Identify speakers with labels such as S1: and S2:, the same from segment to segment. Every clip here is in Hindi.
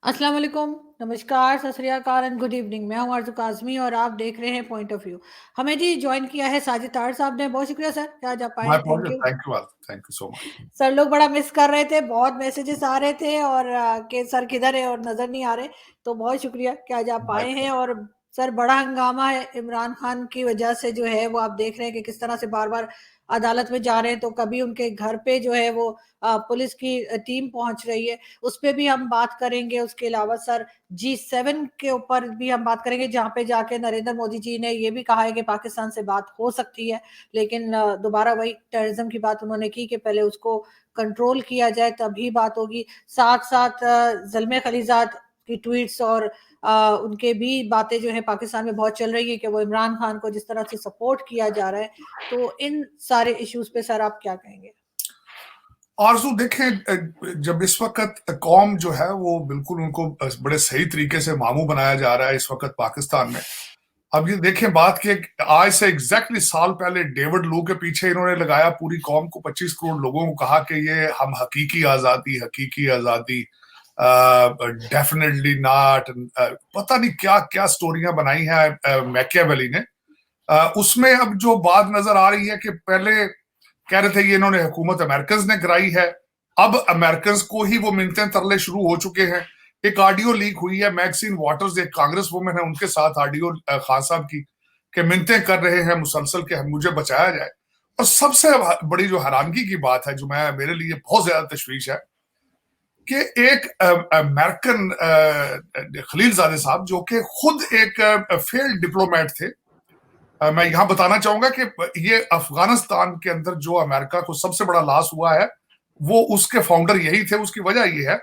S1: अस्सलाम वालेकुम, नमस्कार, सत श्री अकाल एंड गुड इवनिंग। मैं हूं आरज़ू काज़मी और आप देख रहे हैं पॉइंट ऑफ व्यू। हमें जी जॉइन किया है साजिद तार साहब ने। बहुत शुक्रिया सर कि आज आप आए
S2: My
S1: हैं। Thank
S2: pleasure.
S1: You.
S2: Thank you all. Thank you so much.
S1: Sir लोग बड़ा मिस कर रहे थे, बहुत मैसेजेस आ रहे थे और कि सर किधर है और नज़र नहीं आ रहे। तो बहुत शुक्रिया कि आज आप
S2: My
S1: आए हैं।
S2: pleasure.
S1: और सर बड़ा हंगामा है इमरान खान की वजह से जो है वो आप देख रहे हैं कि किस तरह से बार-बार अदालत में जा रहे हैं, तो कभी उनके घर पे जो है वो पुलिस की टीम पहुँच रही है, उस पे भी हम बात करेंगे। उसके अलावा सर G7 के ऊपर भी हम बात करेंगे, जहाँ पे जाके नरेंद्र मोदी जी ने ये भी कहा है कि पाकिस्तान से बात हो सकती है, लेकिन दोबारा वही टेररिज्म की बात उन्होंने की कि पहले उसको कंट्रोल किया जाए तभी बात होगी। साथ-साथ ज़ल्मे खलीज़ात की ट्वीट्स और उनके भी बातें जो है पाकिस्तान में बहुत चल रही है कि वो इमरान खान को जिस तरह से सपोर्ट किया जा रहा है। तो इन सारे इश्यूज़ पे सर आप क्या कहेंगे?
S2: आरज़ू देखें, जब इस वक्त कौम जो है वो बिल्कुल उनको बड़े सही तरीके से मामू बनाया जा रहा है इस वक्त पाकिस्तान में। अब ये देखें बात कि आज से एग्जैक्टली साल पहले डेविड लू के पीछे इन्होंने लगाया पूरी कौम को, 25 करोड़ लोगों को कहा कि ये हम हकीकी आजादी डेफिनेटली नॉट, पता नहीं क्या क्या स्टोरियां बनाई हैं मैकियावेली ने। उसमें अब जो बात नजर आ रही है कि पहले कह रहे थे ये इन्होंने हुकूमत अमेरिकन ने कराई है, अब अमेरिकन को ही वो मिन्नतें तरले शुरू हो चुके हैं। एक ऑडियो लीक हुई है, मैक्सिन वाटर्स एक कांग्रेस वुमेन है, उनके साथ ऑडियो खान साहब की कि मिन्नतें कर रहे हैं मुसलसल के मुझे बचाया जाए। और सबसे बड़ी जो हैरानगी की बात है, जो मैं मेरे लिए बहुत ज्यादा तशवीश है, कि एक अमेरिकन खलीलजादे साहब जो कि खुद एक फेल्ड डिप्लोमेट थे। मैं यहां बताना चाहूंगा कि ये अफगानिस्तान के अंदर जो अमेरिका को सबसे बड़ा लॉस हुआ है वो उसके फाउंडर यही थे। उसकी वजह ये है,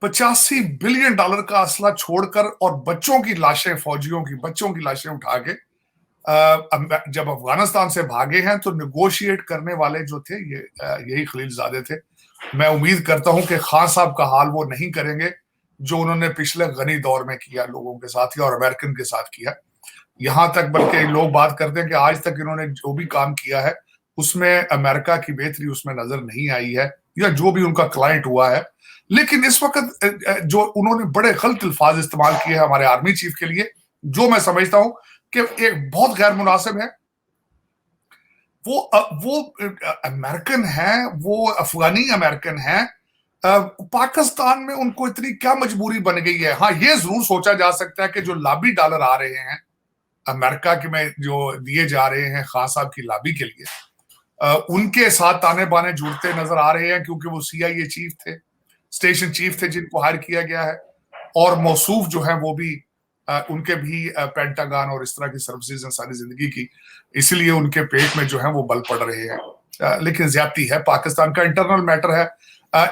S2: 85 बिलियन डॉलर का असला छोड़कर और बच्चों की लाशें, फौजियों की बच्चों की लाशें उठा के जब अफगानिस्तान से भागे हैं तो निगोशिएट करने वाले जो थे ये यही खलीलजादे थे। मैं उम्मीद करता हूं कि खान साहब का हाल वो नहीं करेंगे जो उन्होंने पिछले गनी दौर में किया लोगों के साथ ही और अमेरिकन के साथ किया। यहां तक बल्कि लोग बात करते हैं कि आज तक इन्होंने जो भी काम किया है उसमें अमेरिका की बेहतरी उसमें नजर नहीं आई है, या जो भी उनका क्लाइंट हुआ है। लेकिन इस वक्त जो उन्होंने बड़े गलत अल्फाज इस्तेमाल किए हैं हमारे आर्मी चीफ के लिए, जो मैं समझता हूं कि एक बहुत गैर मुनासिब है। वो अमेरिकन है, वो अफगानी अमेरिकन है। पाकिस्तान में उनको इतनी क्या मजबूरी बन गई है? हाँ, ये जरूर सोचा जा सकता है कि जो लाबी डॉलर आ रहे हैं अमेरिका के में जो दिए जा रहे हैं खान साहब की लाबी के लिए, उनके साथ ताने बाने जुड़ते नजर आ रहे हैं, क्योंकि वो CIA चीफ थे, स्टेशन चीफ थे जिनको हायर किया गया है, और मौसूफ जो है वो भी उनके भी पेंटागन और इस तरह की सर्विसेज हैं सारी जिंदगी की, इसलिए उनके पेट में जो है वो बल पड़ रहे हैं। लेकिन ज्यादती है, पाकिस्तान का इंटरनल मैटर है।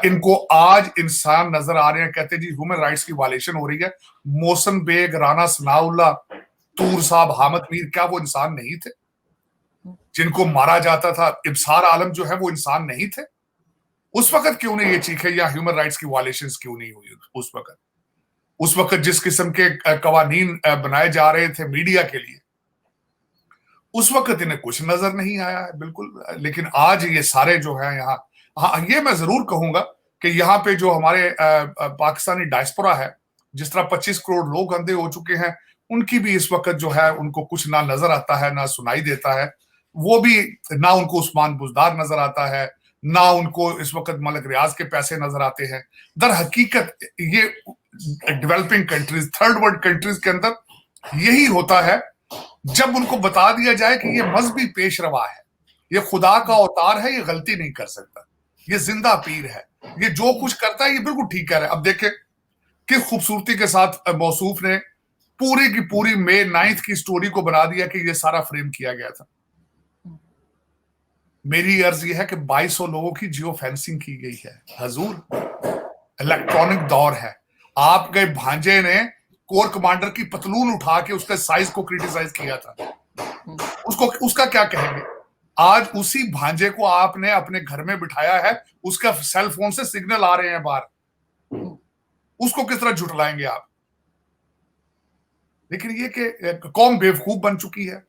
S2: इनको आज इंसान नजर आ रहे हैं, कहते जी ह्यूमन राइट्स की वायलेशन हो रही है। मोहसन बेग, राना सनाउल्लाह, तूर साहब, हामिद मीर, क्या वो इंसान नहीं थे जिनको मारा जाता था? इब्सार आलम जो है वो इंसान नहीं थे? उस वक्त क्यों नहीं ये चीखे, या ह्यूमन राइट्स की वायलेशन क्यों नहीं हुई उस वक्त जिस किस्म के कवानीन बनाए जा रहे थे मीडिया के लिए, उस वक्त इन्हें कुछ नजर नहीं आया है बिल्कुल। लेकिन आज ये सारे जो है यहाँ, हाँ ये मैं जरूर कहूंगा कि यहाँ पे जो हमारे पाकिस्तानी डायस्पोरा है, जिस तरह 25 करोड़ लोग अंधे हो चुके हैं, उनकी भी इस वक्त जो है उनको कुछ ना नजर आता है ना सुनाई देता है। वो भी ना उनको उस्मान बुजदार नजर आता है, ना उनको इस वक्त मलिक रियाज के पैसे नजर आते हैं। दर हकीकत ये developing countries, third world countries के अंदर यही होता है। जब उनको बता दिया जाए कि ये मजहबी पेशरवा है, ये खुदा का अवतार है, ये गलती नहीं कर सकता, ये जिंदा पीर है, ये जो कुछ करता है ये बिल्कुल ठीक कह रहा है। अब देखें किस खूबसूरती के साथ मौसूफ ने पूरी की पूरी May 9 की स्टोरी को बना दिया कि ये सारा फ्रेम किया गया था। मेरी अर्ज यह है कि 2200 लोगों की जियो फेंसिंग की गई है। हजूर, इलेक्ट्रॉनिक दौर है। आपके भांजे ने कोर कमांडर की पतलून उठा के उसके साइज को क्रिटिसाइज किया था, उसका क्या कहेंगे? आज उसी भांजे को आपने अपने घर में बिठाया है, उसका सेल फोन से सिग्नल आ रहे हैं बाहर, उसको किस तरह झुटलाएंगे आप? लेकिन ये कि कौम बेवकूफ बन चुकी है।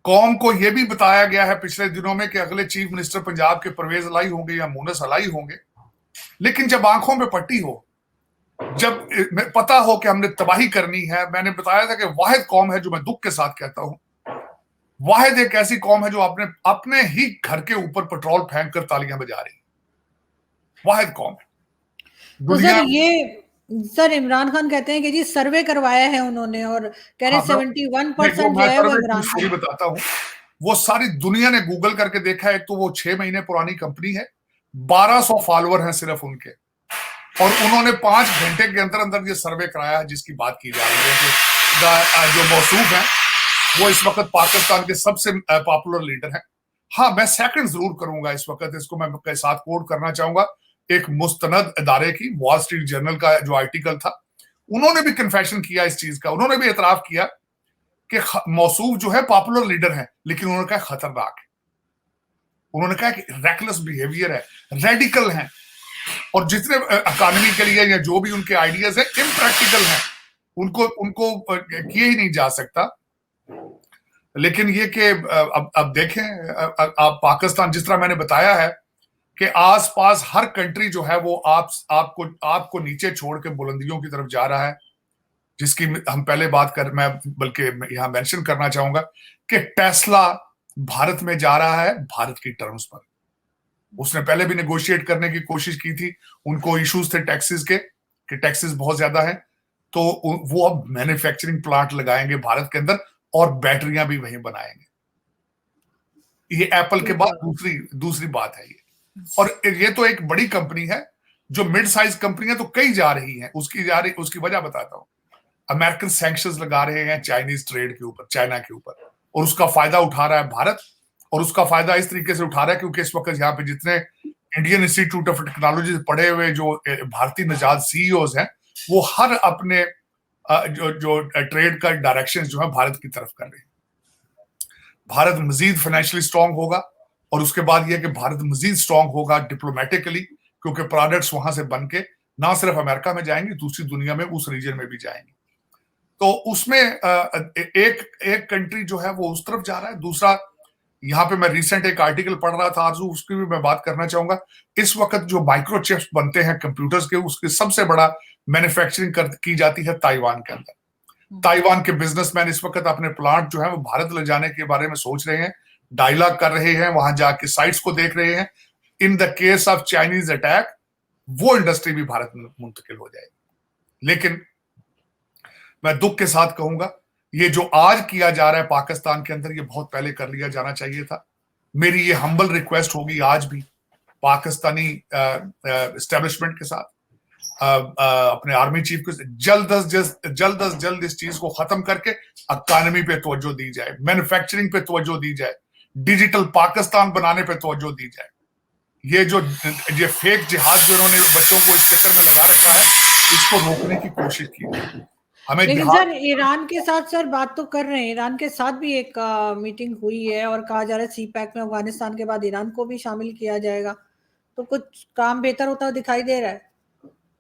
S2: कौम को यह भी बताया गया है पिछले दिनों में कि अगले चीफ मिनिस्टर पंजाब के परवेज अलाई होंगे या मुनस अलाई होंगे, लेकिन जब आंखों में पट्टी हो, जब पता हो कि हमने तबाही करनी है, मैंने बताया था कि वाहिद कौम है जो मैं दुख के साथ कहता हूं, वाहिद एक ऐसी कौम है जो अपने अपने ही घर के ऊपर पेट्रोल फेंक कर तालियां बजा रही है, वाहिद कौम है
S1: तो सर
S2: दुनिया।
S1: ये सर इमरान खान कहते हैं कि जी सर्वे करवाया है उन्होंने और कह रहे
S2: हाँ,
S1: 71%
S2: वो
S1: जो
S2: मैं
S1: है वो
S2: सर्वे की
S1: इमरान
S2: स्टोरी
S1: खान।
S2: बताता हूं। वो सारी दुनिया ने गूगल करके देखा है, तो वो 6 महीने पुरानी कंपनी है, 1200 फॉलोअर हैं सिर्फ उनके, और उन्होंने 5 घंटे के अंदर अंदर ये सर्वे कराया है जिसकी बात की जा रही है कि जो मौसूफ है वो इस वक्त पाकिस्तान के सबसे पॉपुलर लीडर हैं। हाँ, मैं सेकंड जरूर करूंगा इस वक्त, इसको मैं के साथ कोट करना चाहूंगा एक मुस्तनद इदारे की, वॉल स्ट्रीट जर्नल का जो आर्टिकल था, उन्होंने भी कन्फेशन किया इस चीज का, उन्होंने भी एतराफ किया कि मौसूफ जो है पॉपुलर लीडर है, लेकिन उन्होंने कहा खतरनाक है, उन्होंने कहा कि रेकलेस बिहेवियर है, रेडिकल है, और जितने इकोनॉमी के लिए या जो भी उनके आइडियाज है इम्प्रैक्टिकल हैं, उनको उनको किए ही नहीं जा सकता। लेकिन ये कि अब देखें, आप पाकिस्तान जिस तरह मैंने बताया है कि आसपास हर कंट्री जो है वो आपको नीचे छोड़ के बुलंदियों की तरफ जा रहा है, जिसकी हम पहले बात कर, मैं बल्कि यहां मेंशन करना चाहूंगा कि टेस्ला भारत में जा रहा है भारत की टर्म्स पर। उसने पहले भी नेगोशिएट करने की कोशिश की थी, उनको इश्यूज थे टैक्सेस के, कि टैक्सेस बहुत ज्यादा है, तो वो अब मैन्युफैक्चरिंग प्लांट लगाएंगे भारत के अंदर और बैटरियां भी वहीं बनाएंगे। ये एप्पल के बाद दूसरी दूसरी बात है ये, और ये तो एक बड़ी कंपनी है, जो मिड साइज कंपनी है तो कई जा रही है, उसकी वजह बताता हूं। अमेरिकन सैंक्शंस लगा रहे हैं चाइनीज ट्रेड के ऊपर, चाइना के ऊपर, और उसका फायदा उठा रहा है भारत, और उसका फायदा इस तरीके से उठा रहा है क्योंकि इस वक्त यहाँ पे जितने इंडियन इंस्टीट्यूट ऑफ टेक्नोलॉजी पढ़े हुए जो भारतीय निजात सीईओज हैं, वो हर अपने जो ट्रेड का डायरेक्शन जो है भारत की तरफ कर रहे हैं। भारत मजीद फाइनेंशियली स्ट्रांग होगा, और उसके बाद यह कि भारत मजीद स्ट्रांग होगा डिप्लोमेटिकली, क्योंकि प्रोडक्ट्स वहां से बन के ना सिर्फ अमेरिका में जाएंगे, दूसरी दुनिया में उस रीजन में भी जाएंगे। तो उसमें एक कंट्री जो है वो उस तरफ जा रहा है, दूसरा यहाँ पे मैं रिसेंट एक आर्टिकल पढ़ रहा था आरजू, उसकी भी मैं बात करना चाहूंगा। इस वक्त जो माइक्रोचिप्स बनते हैं कंप्यूटर्स के, उसके सबसे बड़ा मैन्युफैक्चरिंग की जाती है ताइवान के अंदर। ताइवान के बिजनेसमैन इस वक्त अपने प्लांट जो है वो भारत ले जाने के बारे में सोच रहे हैं, डायलॉग कर रहे हैं, वहां जाके साइट्स को देख रहे हैं। In the case of Chinese attack वो इंडस्ट्री भी भारत में मुंतकिल हो जाएगी। लेकिन मैं दुख के साथ कहूंगा, ये जो आज किया जा रहा है पाकिस्तान के अंदर, ये बहुत पहले कर लिया जाना चाहिए था। मेरी ये हम्बल रिक्वेस्ट होगी आज भी पाकिस्तानी एस्टेब्लिशमेंट के साथ, अपने आर्मी चीफ को, जल्द अज जल्द इस चीज को खत्म करके इकॉनमी पे तवज्जो दी जाए, मैन्युफैक्चरिंग पे तवज्जो दी जाए, डिजिटल पाकिस्तान बनाने पे तवज्जो दी जाए। ये फेक जिहाद जो इन्होंने बच्चों को इस चक्कर में लगा रखा है, इसको रोकने की कोशिश की। हमें
S1: लेकिन सर ईरान के साथ सर बात तो कर रहे हैं, ईरान के साथ भी एक मीटिंग हुई है और कहा जा रहा है सी पैक में अफगानिस्तान के बाद ईरान को भी शामिल किया जाएगा, तो कुछ काम बेहतर होता दिखाई दे रहा है।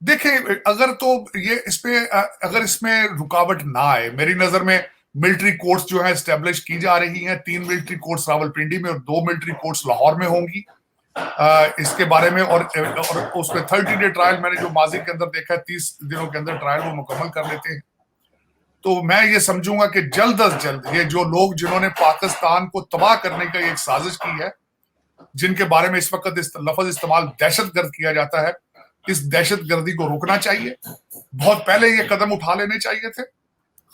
S2: देखें, अगर तो ये अगर इसमें रुकावट ना आए, मेरी नजर में मिलिट्री कोर्ट्स जो है स्टैब्लिश की जा रही हैं, 3 मिलिट्री कोर्ट्स रावलपिंडी में और 2 मिलिट्री कोर्ट्स लाहौर में होंगी इसके बारे में, और उसमें 30 डे ट्रायल मैंने जो माजी के अंदर देखा है, 30 दिनों के अंदर ट्रायल वो मुकम्मल कर लेते हैं। तो मैं ये समझूंगा कि जल्द अज जल्द ये जो लोग जिन्होंने पाकिस्तान को तबाह करने का एक साजिश की है, जिनके बारे में इस वक्त लफ्ज इस्तेमाल दहशतगर्द किया जाता है, इस दहशतगर्दी को रोकना चाहिए। बहुत पहले ये कदम उठा लेने चाहिए थे।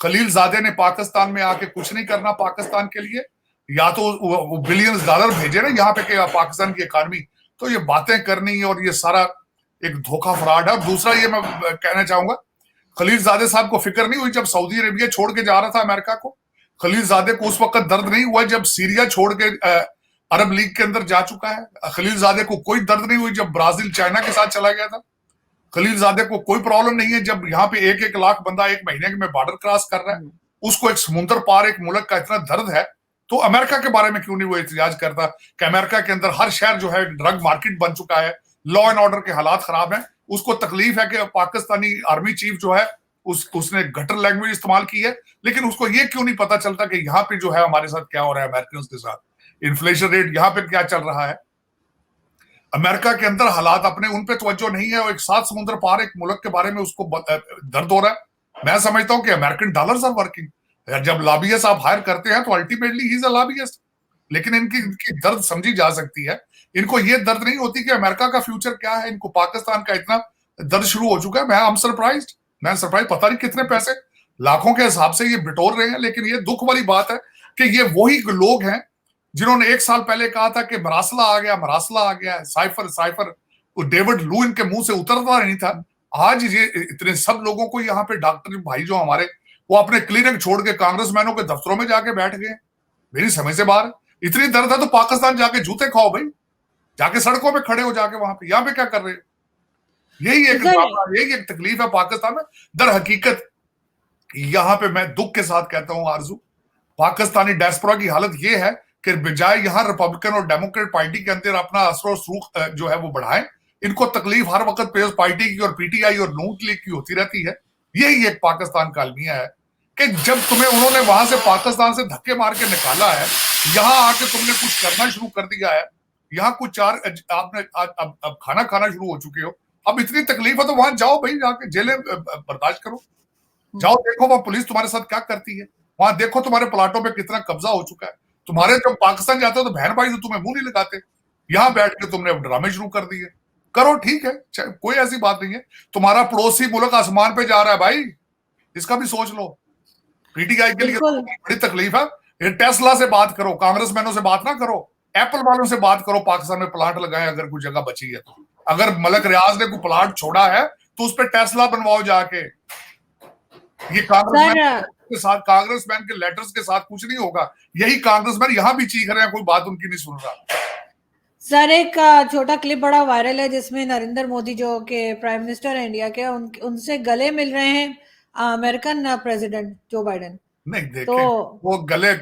S2: खलील जादे ने पाकिस्तान में आके कुछ नहीं करना पाकिस्तान के लिए, या तो वो बिलियंस डॉलर भेजे ना यहाँ पे कि पाकिस्तान की इकॉनमी, तो ये बातें करनी और ये सारा एक धोखा फ्रॉड है। और दूसरा ये मैं कहना चाहूंगा, खलील जादे साहब को फिक्र नहीं हुई जब सऊदी अरेबिया छोड़ के जा रहा था अमेरिका को। खलील जादे को उस वक्त दर्द नहीं हुआ जब सीरिया छोड़ के अरब लीग के अंदर जा चुका है। खलील जादे को कोई दर्द नहीं हुई जब ब्राजील चाइना के साथ चला गया था। खलील जादे को कोई प्रॉब्लम नहीं है जब यहाँ पे 1-1 लाख बंदा एक महीने में बॉर्डर क्रॉस कर रहा है, उसको एक समुद्र पार एक मुल्क का इतना दर्द है, तो अमेरिका के बारे में क्यों नहीं वो एहतजाज करता कि अमेरिका के अंदर हर शहर जो है ड्रग मार्केट बन चुका है, लॉ एंड ऑर्डर के हालात खराब हैं। उसको तकलीफ है कि पाकिस्तानी आर्मी चीफ जो है उसने गटर लैंग्वेज इस्तेमाल की है, लेकिन उसको ये क्यों नहीं पता चलता कि यहाँ पे जो है हमारे साथ क्या हो रहा है, अमेरिकन के साथ इन्फ्लेशन रेट यहाँ पे क्या चल रहा है। अमेरिका के अंदर हालात अपने उन पे तवज्जो नहीं है, और एक 7 समुद्र पार एक मुल्क के बारे में उसको दर्द हो रहा है। मैं समझता हूं कि अमेरिकन डॉलर्स आर वर्किंग। जब लॉबियस्ट आप हायर करते हैं तो अल्टीमेटली ही इज अ लॉबियस्ट, लेकिन इनकी दर्द समझी जा सकती है। इनको ये दर्द नहीं होती कि अमेरिका का फ्यूचर क्या है, इनको पाकिस्तान का इतना दर्द शुरू हो चुका है। मैं सरप्राइज, पता नहीं कितने पैसे लाखों के हिसाब से ये बिटोर रहे हैं। लेकिन ये दुख वाली बात है कि ये वही लोग हैं जिन्होंने 1 साल पहले कहा था कि मरासला आ गया, साइफर डेविड लू इनके मुंह से उतरता नहीं था। आज ये इतने सब लोगों को यहाँ पे डॉक्टर भाई जो हमारे, वो अपने क्लिनिक छोड़ के कांग्रेसमैनों के दफ्तरों में जाके बैठ गए। मेरी समझ से बाहर। इतनी दर्द है तो पाकिस्तान जाके जूते खाओ भाई, जाके सड़कों पे खड़े हो जाके वहां पे। यहाँ पे क्या कर रहे हो? यही एक तकलीफ है पाकिस्तान में। दर हकीकत यहाँ पे मैं दुख के साथ कहता हूं आरजू, पाकिस्तानी डायस्पोरा की हालत यह है कि बजाय यहाँ रिपब्लिकन और डेमोक्रेट पार्टी के अंदर अपना असर और सूख जो है वो बढ़ाएं, इनको तकलीफ हर वक्त पीपल्स पार्टी की और पीटीआई और नून लीग की होती रहती है। यही एक पाकिस्तान का अलमिया है कि जब तुम्हें उन्होंने वहां से पाकिस्तान से धक्के मार के निकाला है, यहां आके तुमने कुछ करना शुरू कर दिया है। यहाँ कुछ चार आपने अब खाना खाना शुरू हो चुके हो। अब इतनी तकलीफ है तो वहां जाओ भाई, जाके जेलें बर्दाश्त करो। जाओ देखो वहां पुलिस तुम्हारे साथ क्या करती है, वहां देखो तुम्हारे प्लाटों पे कितना कब्जा हो चुका है। तुम्हारे जब पाकिस्तान जाते हो तो बहन भाई तो तुम्हें मुंह नहीं लगाते, यहां बैठ के तुमने ड्रामे शुरू कर दिए। करो, ठीक है, कोई ऐसी बात नहीं है। तुम्हारा पड़ोसी मुल्क आसमान पे जा रहा है भाई, इसका भी सोच लो। पीटीआई के लिए बड़ी तकलीफ है। ये टेस्ला से बात करो, कांग्रेसमैनों से बात ना करो, एप्पल वालों से बात करो, पाकिस्तान में प्लांट लगाए अगर कोई जगह बची है तो। अगर मलक रियाज ने कोई प्लांट छोड़ा है तो उस पर टेस्ला बनवाओ जाके। ये कांग्रेसमैन के लेटर्स के साथ कुछ नहीं होगा। यही कांग्रेसमैन यहां भी चीख रहे हैं, कोई बात उनकी नहीं सुन रहा।
S1: सर एक छोटा क्लिप बड़ा वायरल है जिसमें नरेंद्र मोदी जो के प्राइम मिनिस्टर है इंडिया के, उनसे गले मिल रहे हैं अमेरिकन प्रेसिडेंट जो बाइडेन।
S2: नहीं देखे तो वो गले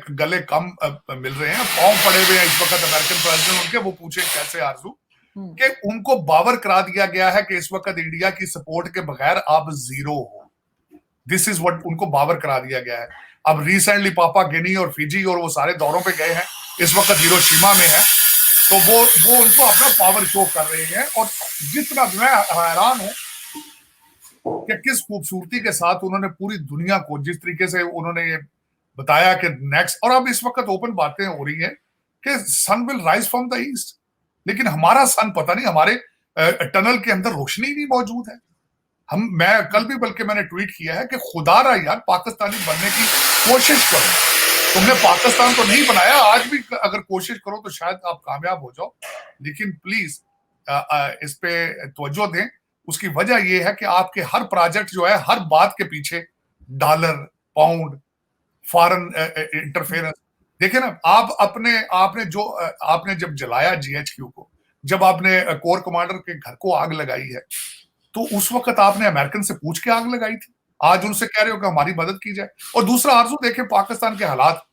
S2: कम मिल रहे हैं, पांव पड़े हुए हैं इस वक्त अमेरिकन प्रेसिडेंट उनके। वो पूछे कैसे आरजू कि उनको बावर करा दिया गया है कि इस वक्त इंडिया की सपोर्ट के बगैर आप जीरो हो। दिस इज व्हाट उनको बावर करा दिया गया है। अब रिसेंटली पापा गिनी और फिजी और वो सारे दौरों पे गए हैं, इस वक्त हिरोशिमा में है, तो वो उनको अपना पावर शो कर रहे हैं। और जितना मैं हैरान हूं कि किस खूबसूरती के साथ उन्होंने पूरी दुनिया को, जिस तरीके से उन्होंने ये बताया कि नेक्स्ट, और अब इस वक्त ओपन बातें हो रही है कि sun will rise from the east, लेकिन हमारा सन पता नहीं, हमारे टनल के अंदर रोशनी नहीं मौजूद है। मैं कल भी बल्कि मैंने ट्वीट किया है कि खुदारा यार पाकिस्तानी बनने की कोशिश करो। तुमने पाकिस्तान तो नहीं बनाया, आज भी अगर कोशिश करो तो शायद आप कामयाब हो जाओ, लेकिन प्लीज इस पे तवज्जो दें। उसकी वजह यह है कि आपके हर प्रोजेक्ट जो है, हर बात के पीछे डॉलर, पाउंड, फॉरेन इंटरफेरेंस। देखिए ना, आपने जब जलाया जीएचक्यू को, जब आपने कोर कमांडर के घर को आग लगाई है, तो उस वक्त आपने अमेरिकन से पूछ के आग लगाई थी। आज उनसे कह रहे हो कि हमारी मदद की जाए। और दूसरा आरजू देखें पाकिस्तान के हालात,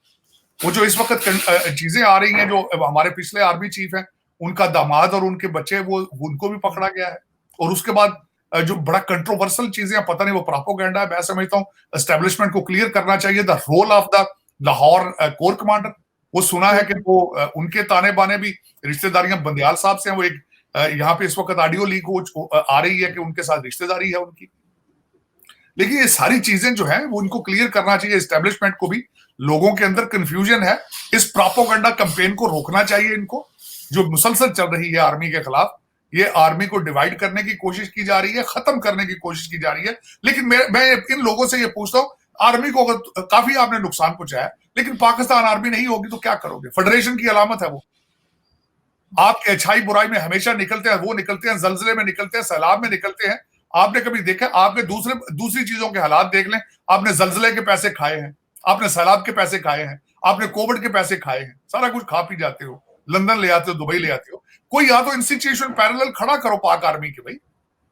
S2: वो जो इस वक्त चीजें आ रही हैं, जो हमारे पिछले आर्मी चीफ हैं, उनका दामाद और उनके बच्चे, वो उनको भी पकड़ा गया है। और उसके बाद जो बड़ा कंट्रोवर्सल चीजें, पता नहीं वो प्रोपेगेंडा है। मैं समझता हूँ एस्टेब्लिशमेंट को क्लियर करना चाहिए the role of the Lahore core commander. वो सुना है कि वो उनके ताने बाने भी रिश्तेदारियां बंदियाल साहब से हैं। वो एक यहाँ पे इस वक्त ऑडियो लीक हो आ रही है कि उनके साथ रिश्तेदारी है उनकी। लेकिन ये सारी चीजें जो है वो उनको क्लियर करना चाहिए, एस्टेब्लिशमेंट को भी। लोगों के अंदर कंफ्यूजन है, इस प्रोपेगेंडा कैंपेन को रोकना चाहिए इनको, जो मुसलसल चल रही है आर्मी के खिलाफ। ये आर्मी को डिवाइड करने की कोशिश की जा रही है, खत्म करने की कोशिश की जा रही है। लेकिन मैं इन लोगों से ये पूछता हूँ, आर्मी को अगर काफी आपने नुकसान पहुंचाया, लेकिन पाकिस्तान आर्मी नहीं होगी तो क्या करोगे? फेडरेशन की अलामत है वो। आपके अच्छाई बुराई में हमेशा निकलते हैं, वो निकलते हैं, जलजले में निकलते हैं, सैलाब में निकलते हैं। आपने कभी देखा? आपने दूसरी चीजों के हालात देख लें। आपने जलजले के पैसे खाए हैं, आपने सैलाब के पैसे खाए हैं, आपने कोविड के पैसे खाए हैं, सारा कुछ खा पी जाते हो, लंदन ले आते हो, दुबई ले आते हो। कोई या तो इंस्टीट्यूशन पैरेलल खड़ा करो पाक आर्मी के भाई,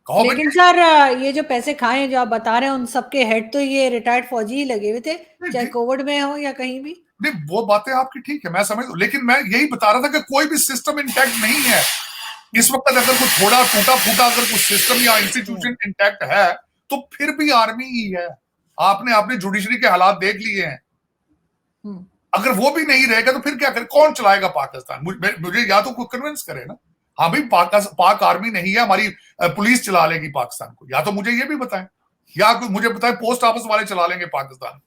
S2: कहो।
S1: लेकिन सर ये जो पैसे खाए जो आप बता रहे हैं, उन सबके हेड तो ये रिटायर्ड फौजी ही लगे हुए थे, चाहे कोविड में हो या कहीं भी।
S2: नहीं, वो बातें आपकी ठीक है, मैं समझ, लेकिन मैं यही बता रहा था कि कोई भी सिस्टम इंटैक्ट नहीं है इस वक्त। अगर कुछ थोड़ा टूटा फूटा अगर कुछ सिस्टम या इंस्टीट्यूशन इंटैक्ट है तो फिर भी आर्मी ही है। आपने अपनी जुडिशरी के हालात देख लिए हैं। अगर वो भी नहीं रहेगा तो फिर क्या करे? कौन चलाएगा पाकिस्तान? मुझे या तो कोई कन्विंस करे ना। हाँ भाई, पाक आर्मी नहीं है, हमारी पुलिस चला लेगी पाकिस्तान को, या तो मुझे ये भी बताएं, या मुझे बताएं पोस्ट ऑफिस वाले चला लेंगे पाकिस्तान,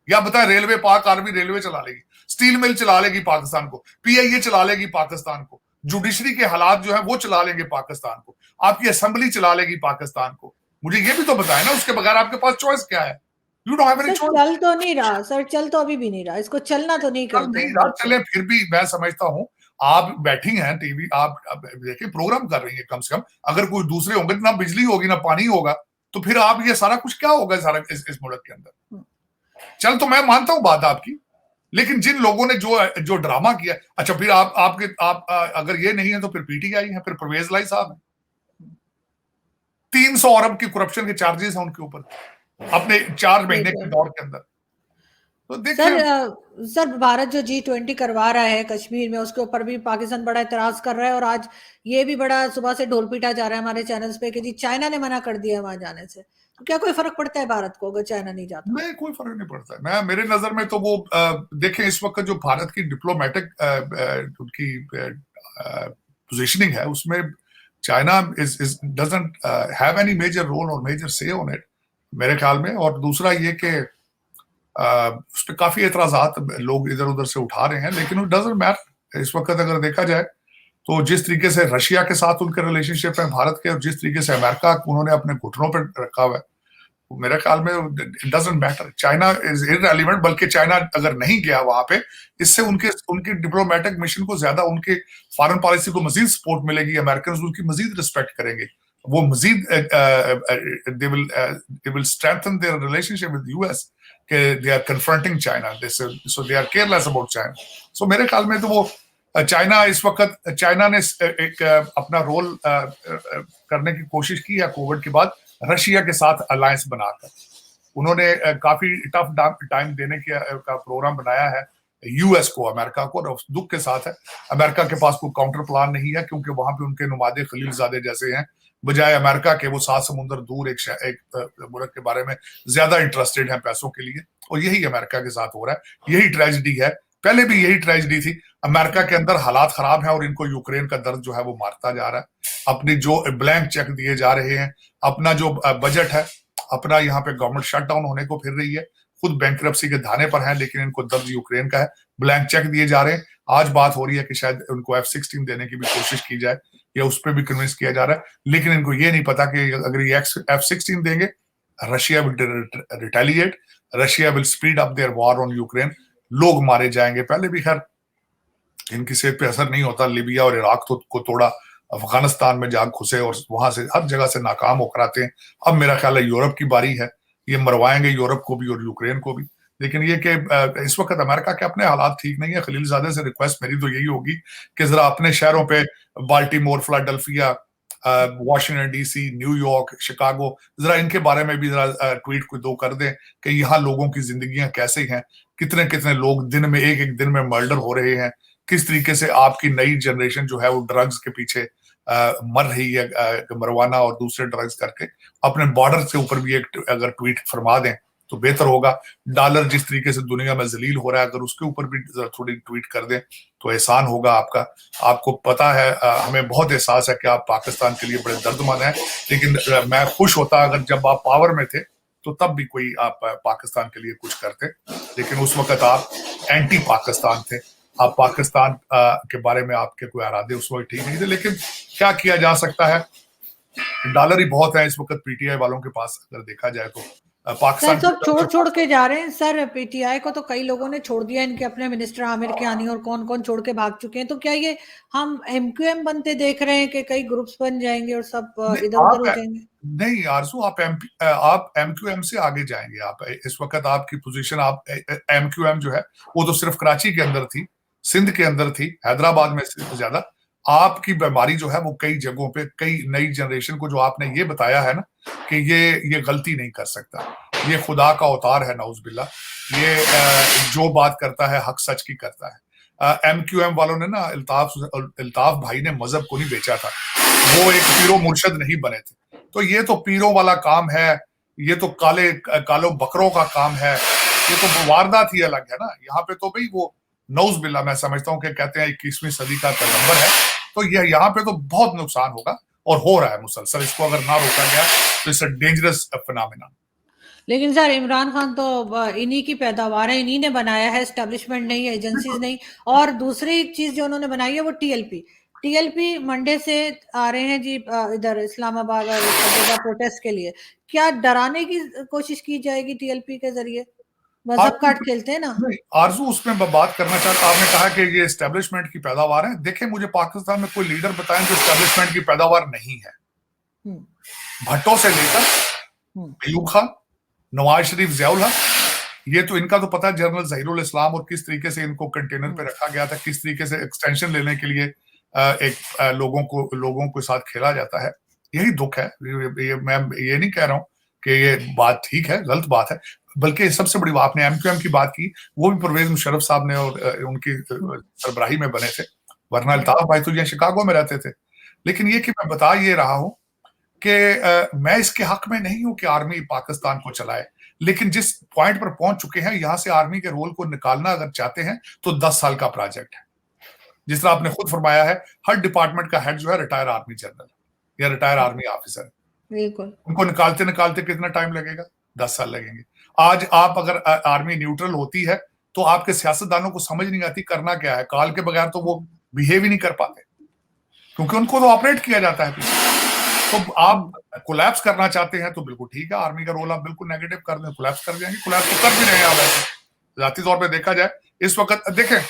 S2: या बताएं रेलवे, पाक आर्मी रेलवे चला लेगी, स्टील मिल चला लेगी पाकिस्तान को, पीआईए चला लेगी पाकिस्तान को, जुडिशरी के हालात जो है वो चला लेंगे पाकिस्तान को, आपकी असेंबली चला लेगी पाकिस्तान को। मुझे ये भी तो बताएं ना, उसके बगैर आपके पास चॉइस क्या है? You don't have any
S1: sir
S2: choice.
S1: चल तो नहीं रहा सर, चल तो अभी भी नहीं रहा, इसको चलना तो नहीं
S2: चल
S1: करते
S2: नहीं
S1: हैं
S2: रहा,
S1: बच्चे।
S2: चले फिर भी मैं समझता हूं, आप बैठी हैं टीवी, आप देखिए प्रोग्राम कर रही है, कम से कम अगर कोई दूसरे होंगे, ना बिजली होगी ना पानी होगा, तो फिर आप ये सारा कुछ क्या होगा सारा इस मुल्क के अंदर? चल तो मैं मानता हूं बात आपकी, लेकिन जिन लोगों ने जो जो ड्रामा किया, अच्छा फिर आप अगर ये नहीं है तो फिर पीटीआई है, फिर परवेज लाई साहब है, 300 अरब की करप्शन के चार्जेस हैं उनके ऊपर अपने 4 महीने के दौर के अंदर। तो देखिए
S1: सर भारत जो G20 करवा रहा है कश्मीर में, उसके ऊपर भी पाकिस्तान बड़ा इतराज कर रहा है, और आज ये भी बड़ा सुबह से ढोल पीटा जा रहा है हमारे चैनल्स पे कि जी चाइना ने मना कर दिया वहां जाने से। तो क्या कोई फर्क पड़ता है भारत को अगर चाइना नहीं जाता?
S2: नहीं, कोई फर्क नहीं पड़ता। मैं मेरे नजर में तो वो देखें, इस वक्त जो भारत की डिप्लोमेटिक उनकी पोजीशनिंग है, उसमें China is doesn't have any major role और मेजर से ऑन इट मेरे ख्याल में। और दूसरा ये कि उस पर काफी एतराजात लोग इधर उधर से उठा रहे हैं, लेकिन इट डजंट मैटर। इस वक्त अगर देखा जाए तो जिस तरीके से रशिया के साथ उनके रिलेशनशिप है भारत के, और जिस तरीके से अमेरिका उन्होंने अपने घुटनों पर रखा हुआ है, मेरे ख्याल में it doesn't matter. China is irrelevant, बल्कि चाइना अगर नहीं गया वहां पे, इससे उनके डिप्लोमेटिक मिशन को ज्यादा, उनके फॉरेन पॉलिसी को मजीद सपोर्ट मिलेगी, अमेरिकन उनकी मजीद रिस्पेक्ट करेंगे, वो मजीद they will strengthen their relationship with US, कि they are confronting China, so they are careless about China. So मेरे ख्याल में तो वो चाइना इस वक्त, चाइना ने एक अपना रोल करने की कोशिश की है कोविड के बाद, रशिया के साथ अलायंस बनाकर। उन्होंने काफी टफ टाइम देने का प्रोग्राम बनाया है यूएस को, अमेरिका को, और दुख के साथ है अमेरिका के पास कोई काउंटर प्लान नहीं है, क्योंकि वहां पे उनके नुमादे खलीलजादे जैसे हैं, बजाय अमेरिका के वो 7 समुंदर दूर एक मुल्क के बारे में ज्यादा इंटरेस्टेड है पैसों के लिए। और यही अमेरिका के साथ हो रहा है, यही ट्रेजिडी है, पहले भी यही ट्रेजिडी थी। अमेरिका के अंदर हालात खराब है और इनको यूक्रेन का दर्द जो है वो मारता जा रहा है। अपनी जो ब्लैंक चेक दिए जा रहे हैं, अपना जो बजट है, अपना यहाँ पे गवर्नमेंट शटडाउन होने को फिर रही है, खुद बैंकरप्सी के धाने पर है, लेकिन इनको दर्द यूक्रेन का है, ब्लैंक चेक दिए जा रहे हैं। आज बात हो रही है कि शायद उनको F-16 देने की भी कोशिश की जाए, या उस पर भी कन्विंस किया जा रहा है, लेकिन इनको ये नहीं पता कि अगर ये F-16 देंगे, Russia will retaliate, Russia will speed up their war on Ukraine, लोग मारे जाएंगे। पहले भी खैर इनकी सेहत पे असर नहीं होता, लिबिया और इराक को तोड़ा, अफगानिस्तान में जाग घुसे और वहां से हर जगह से नाकाम होकर आते हैं। अब मेरा ख्याल है यूरोप की बारी है, ये मरवाएंगे यूरोप को भी और यूक्रेन को भी। लेकिन ये कि इस वक्त अमेरिका के अपने हालात ठीक नहीं है। खलीलजादे से रिक्वेस्ट मेरी तो यही होगी कि जरा अपने शहरों पे, Baltimore, Philadelphia, Washington DC, New York, Chicago, जरा इनके बारे में भी जरा ट्वीट को दो कर दें कि यहाँ लोगों की जिंदगियां कैसे हैं, कितने कितने लोग दिन में, एक दिन में मर्डर हो रहे हैं, किस तरीके से आपकी नई जनरेशन जो है वो ड्रग्स के पीछे मर रही है, मरवाना और दूसरे ड्रग्स करके। अपने बॉर्डर के ऊपर भी एक अगर ट्वीट फरमा दें तो बेहतर होगा। डॉलर जिस तरीके से दुनिया में जलील हो रहा है, अगर उसके ऊपर भी थोड़ी ट्वीट कर दें तो एहसान होगा आपका। आपको पता है, हमें बहुत एहसास है कि आप पाकिस्तान के लिए बड़े दर्दमंद हैं, लेकिन मैं खुश होता अगर जब आप पावर में थे तो तब भी कोई आप पाकिस्तान के लिए कुछ करते, लेकिन उस वक्त आप एंटी पाकिस्तान थे। आप पाकिस्तान के बारे में आपके कोई इरादे उस वक्त ठीक नहीं थे, लेकिन क्या किया जा सकता है, डॉलर ही बहुत है इस वक्त पीटीआई वालों के पास अगर देखा जाए तो। पाकिस्तान
S1: सब छोड़ के जा रहे हैं सर, पीटीआई को तो कई लोगों ने छोड़ दिया, इनके अपने मिनिस्टर आमिर कियानी और कौन कौन छोड़ के भाग चुके हैं। तो क्या ये हम एमक्यूएम बनते देख रहे हैं कि कई ग्रुप्स बन जाएंगे और सब इधर उधर हो जाएंगे?
S2: नहीं आरजू, आप एमक्यूएम से आगे जाएंगे। आप इस वक्त आपकी पोजीशन, आप एमक्यूएम जो है वो तो सिर्फ कराची के अंदर थी, सिंध के अंदर थी, हैदराबाद में ज्यादा। आपकी बीमारी जो है वो कई जगहों पे, कई नई जनरेशन को जो आपने ये बताया है ना कि ये गलती नहीं कर सकता, ये खुदा का अवतार है, नौजुबिल्ला, ये जो बात करता है हक सच की करता है। एमक्यूएम वालों ने ना, इल्ताफ भाई ने मजहब को नहीं बेचा था, वो एक पीरो मुर्शद नहीं बने थे। तो ये तो पीरों वाला काम है, ये तो कालो बकरों का काम है, ये तो वारदात ही अलग है ना। यहाँ पे तो भाई वो नौजुबिल्ला, मैं समझता हूँ कि कहते हैं 21वीं सदी का पैगंबर है, तो यह यहाँ पे तो बहुत नुकसान होगा और हो रहा है मुसलसल। इसको अगर ना रोका गया तो इट्स अ डेंजरस फिनोमेना।
S1: लेकिन सर इमरान खान तो इन्हीं की पैदावार है, इन्हीं ने बनाया है, एस्टेब्लिशमेंट नहीं, एजेंसीज नहीं। और दूसरी चीज जो उन्होंने बनाई है वो टीएलपी। टीएलपी मंडे से आ रहे हैं जी इधर इस्लामाबाद और सब जगह प्रोटेस्ट के लिए। क्या डराने की कोशिश की जाएगी टीएलपी के जरिए? मजहब
S2: आरजू
S1: काट खेलते हैं ना।
S2: नहीं, आरजू उसमें बात करना चाहता। आपने कहा कि ये एस्टेब्लिशमेंट की पैदावार है। देखें, मुझे पाकिस्तान में कोई लीडर बताएं जो एस्टेब्लिशमेंट की पैदावार नहीं है।
S1: हम्म,
S2: भट्टो से लेकर
S1: हम्म,
S2: अयूब खान, नवाज शरीफ, जियाउल हक, ये तो इनका तो पता है, जनरल जहीरुल इस्लाम, और किस तरीके से इनको कंटेनर पे रखा गया था, किस तरीके से एक्सटेंशन लेने के लिए लोगों को साथ खेला जाता है। यही दुख है। मैं ये नहीं कह रहा हूं कि ये बात ठीक है, गलत बात है, बल्कि सबसे बड़ी बात, आपने एमक्यूएम की बात की, वो भी परवेज मुशर्रफ साहब ने और उनकी सरबराही में बने थे, वरना अल्ताफ भाई तो ये शिकागो में रहते थे। लेकिन ये कि मैं बता ये रहा हूं कि मैं इसके हक में नहीं हूं कि आर्मी पाकिस्तान को चलाए, लेकिन जिस पॉइंट पर पहुंच चुके हैं, यहां से आर्मी के रोल को निकालना अगर चाहते हैं तो 10 साल का प्रोजेक्ट है। जिस तरह आपने खुद फरमाया है, हर डिपार्टमेंट का हेड जो है रिटायर आर्मी जनरल या रिटायर आर्मी ऑफिसर,
S1: बिल्कुल।
S2: उनको निकालते निकालते कितना टाइम लगेगा? 10 साल लगेंगे। आज आप अगर आर्मी न्यूट्रल होती है तो आपके सियासतदानों को समझ नहीं आती करना क्या है। काल के बगैर तो वो बिहेव ही नहीं कर पाते, क्योंकि उनको तो ऑपरेट किया जाता है। तो आप कोलैप्स करना चाहते हैं तो बिल्कुल ठीक है, आर्मी का रोल आप बिल्कुल नेगेटिव कर दें, कोलैप्स कर जाएंगे। कोलैप्स तो कर भी रहे हैं आप। ऐसे जाती तौर पे देखा जाए इस वक्त, देखें,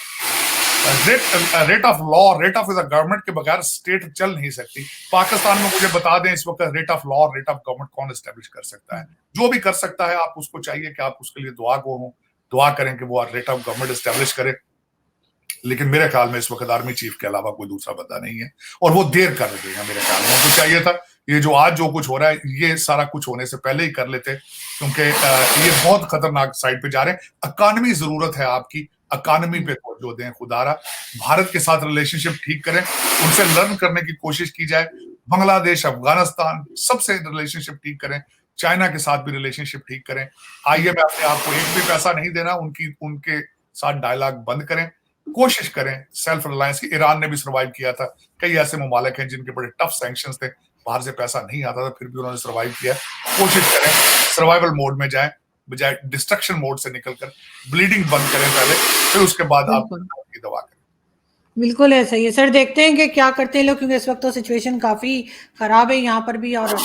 S2: rate of law, rate of government के बगैर स्टेट चल नहीं सकती। पाकिस्तान में मुझे बता दें इस वक्त rate of law, rate of government कौन एस्टेब्लिश कर सकता है? जो भी कर सकता है, आप उसको चाहिए कि आप उसके लिए दुआ करें कि वो रेट ऑफ गवर्नमेंट एस्टेब्लिश करे। लेकिन मेरे ख्याल में इस वक्त आर्मी चीफ के अलावा कोई दूसरा बंदा नहीं है, और वो देर कर रहे हैं। मेरे ख्याल में उनको चाहिए था ये जो आज जो कुछ हो रहा है, ये सारा कुछ होने से पहले ही कर लेते, क्योंकि ये बहुत खतरनाक साइड पे जा रहे हैं। इकॉनमी जरूरत है आपकी, इकॉनमी पे तवज्जो दें खुदारा। भारत के साथ रिलेशनशिप ठीक करें, उनसे लर्न करने की कोशिश की जाए। बांग्लादेश, अफगानिस्तान, सबसे रिलेशनशिप ठीक करें। चाइना के साथ भी रिलेशनशिप ठीक करें। IMF ने आपको एक भी पैसा नहीं देना, उनके साथ डायलॉग बंद करें, कोशिश करें सेल्फ रिलायंस की। ईरान ने भी सर्वाइव किया था। कई ऐसे ममालिक हैं जिनके बड़े टफ सैंक्शंस थे, बाहर से पैसा नहीं आता था, फिर भी उन्होंने सर्वाइव किया। कोशिश करें सर्वाइवल मोड में जाएं, बजाय डिस्ट्रक्शन मोड से निकलकर। ब्लीडिंग बंद करें पहले, फिर उसके बाद आप की दवा करें।
S1: बिल्कुल ऐसा ही है सर। देखते हैं कि क्या करते हैं लोग, क्योंकि इस वक्त तो सिचुएशन काफी खराब है यहाँ पर भी, और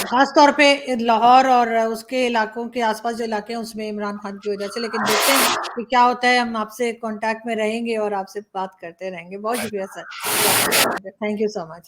S1: खास तौर पे लाहौर और उसके इलाकों के आसपास जो इलाके हैं उसमें इमरान खान की वजह से। लेकिन देखते हैं कि क्या होता है। हम आपसे कांटेक्ट में रहेंगे और आपसे बात करते रहेंगे। बहुत शुक्रिया sir, thank you so much.